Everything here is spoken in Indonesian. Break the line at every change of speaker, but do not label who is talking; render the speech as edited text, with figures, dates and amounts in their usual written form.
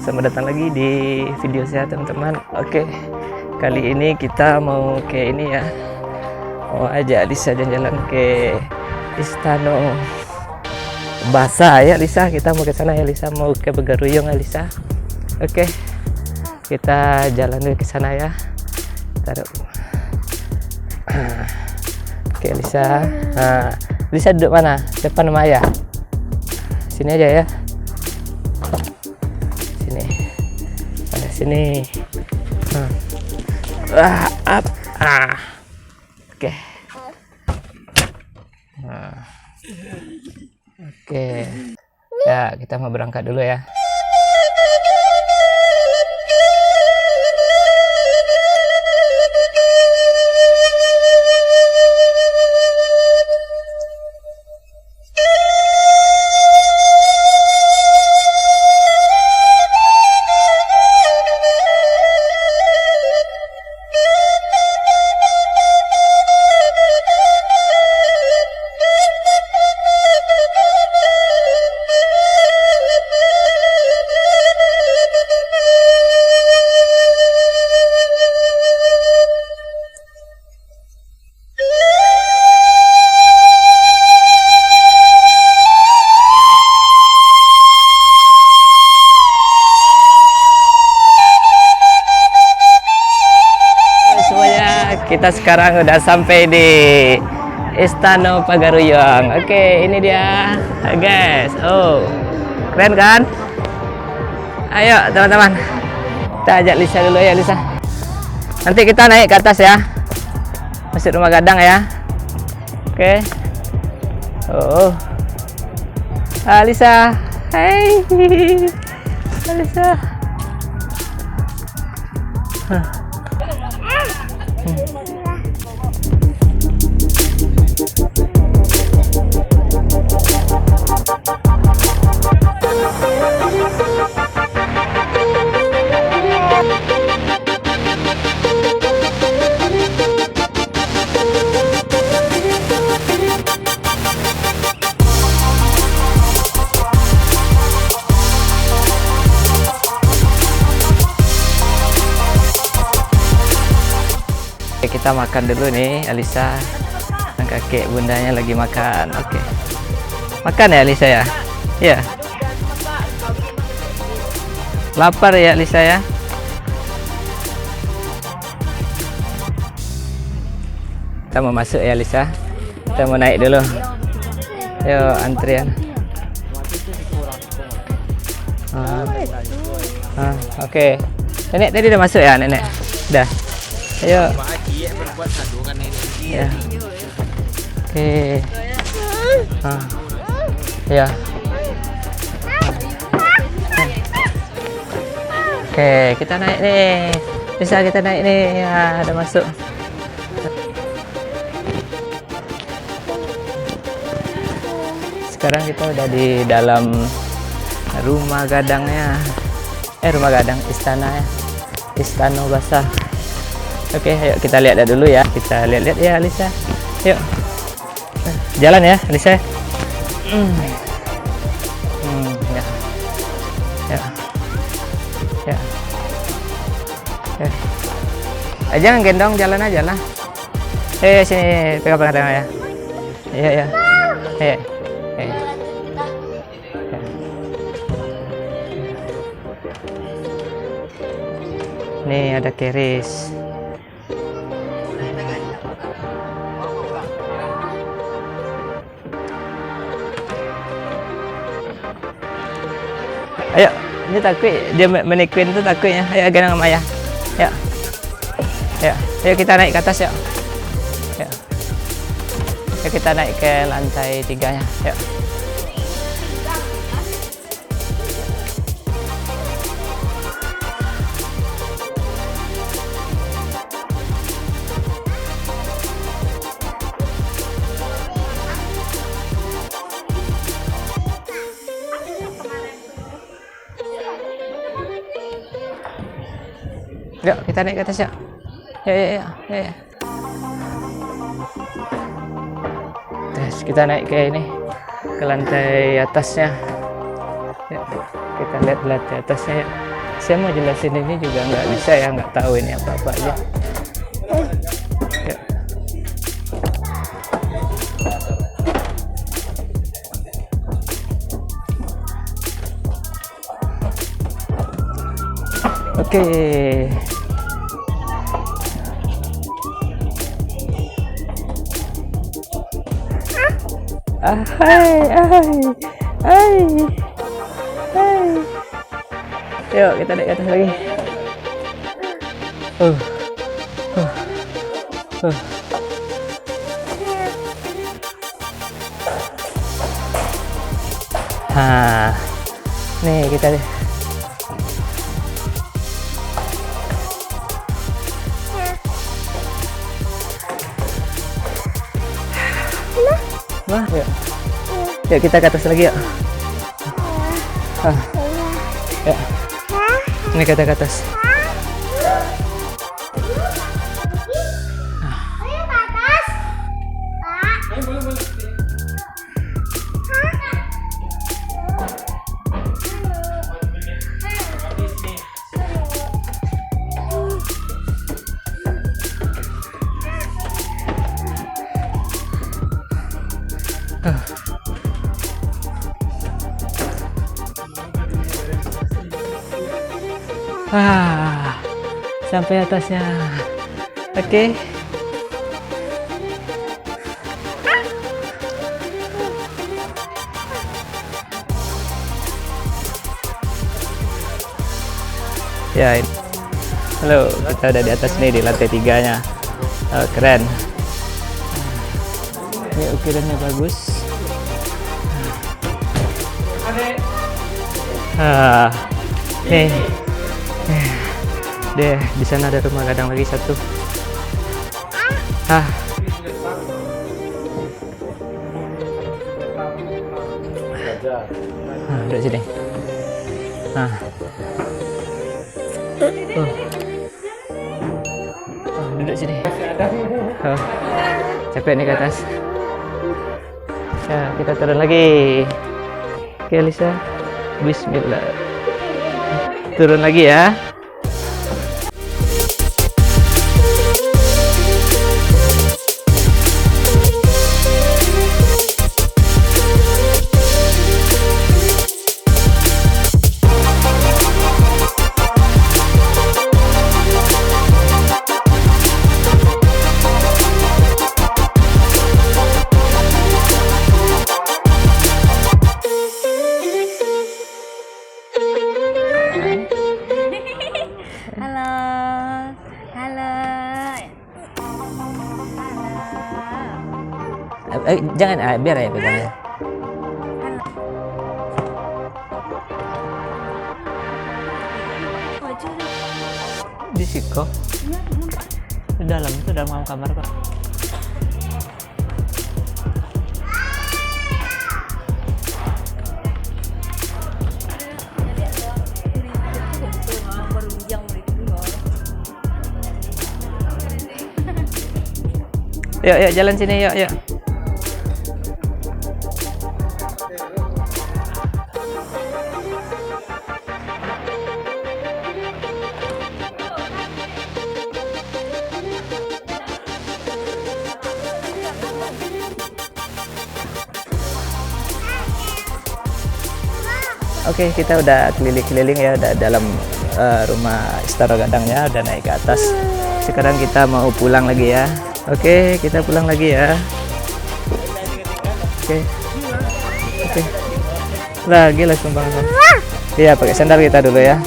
Selamat datang lagi di video saya teman-teman. Oke, kali ini kita mau ke ini ya, mau ajak Lisa jalan-jalan ke Istana Basah ya Lisa. Kita mau ke sana ya Lisa, mau ke Pegaruyung ya Lisa. Oke, kita jalan dulu ke sana ya. Taruh. Oke Lisa, Lisa duduk mana? Depan sama ayah. Sini aja ya. Sini. Oke. Oke. Ya, kita mau berangkat dulu ya. Kita sekarang udah sampai di Istana Pegaruyung. Oke, ini dia guys. Oh, keren kan? Ayo teman-teman, kita ajak Lisa dulu ya Lisa. Nanti kita naik ke atas ya, Masjid Rumah Gadang ya. Oke. Oh, Lisa. Hai, Lisa. Kita makan dulu nih, Alisa dan kakek bundanya lagi makan. Oke, makan ya Alisa ya. Ya, lapar ya Alisa ya. Kita mau masuk ya Alisa, kita mau naik dulu. Yuk antrian. Oke. Nenek tadi udah masuk ya nenek? Udah. Ayo. Ya. Oke. Ya. Oke, kita naik nih. Bisa kita naik nih. Ya, udah masuk. Sekarang kita udah di dalam rumah gadangnya. Rumah gadang istana ya. Istana Basah. Oke, ayo kita lihat dulu ya. Kita lihat-lihat ya, Lisa. Yuk. Jalan ya, Lisa. Ya. Ya. Ya. Ya. Jangan gendong, jalan aja lah. Sini, pegang tangan ya. Iya, ya. Ya. Nih ada keris. Ayo, ini takut dia menekuin itu takutnya. Ayo gendong sama ayah. Ya, ya, ayo kita naik ke atas ya. Ya, ayo kita naik ke lantai 3-nya. Ya. Yuk, kita naik ke atas ya. Ya. Terus kita naik ke ini, ke lantai atasnya. Ya, kita lihat lantai atasnya ya. Saya mau jelasin ini juga nggak bisa ya, nggak tahu ini apa-apa aja. Ya. Oke. Hai. Yuk kita naik ke atas lagi. Nih kita deh. Wah, yuk. Yuk kita ke atas lagi yuk. Ya. Ini kita ke atas. Sampai atasnya. Oke. Ya, ini. Halo, kita udah di atas nih, di lantai 3-nya. Keren. Ini ukirannya bagus. Nih. Deh, di sana ada rumah gadang lagi satu. Duduk sini. Duduk sini. Capek nih ke atas. Ya, kita turun lagi. Oke, Lisa. Bismillah. Turun lagi ya. Jangan, biar ya pegangnya. Di situ kok. Di dalam itu, dalam kamar kok. Yuk, jalan sini, yuk. Oke, kita udah keliling-keliling ya, udah dalam rumah Istana Gadangnya, udah naik ke atas. Sekarang kita mau pulang lagi ya. Oke, kita pulang lagi ya. Oke. Lagi langsung bangun. Iya, pakai sandal kita dulu ya.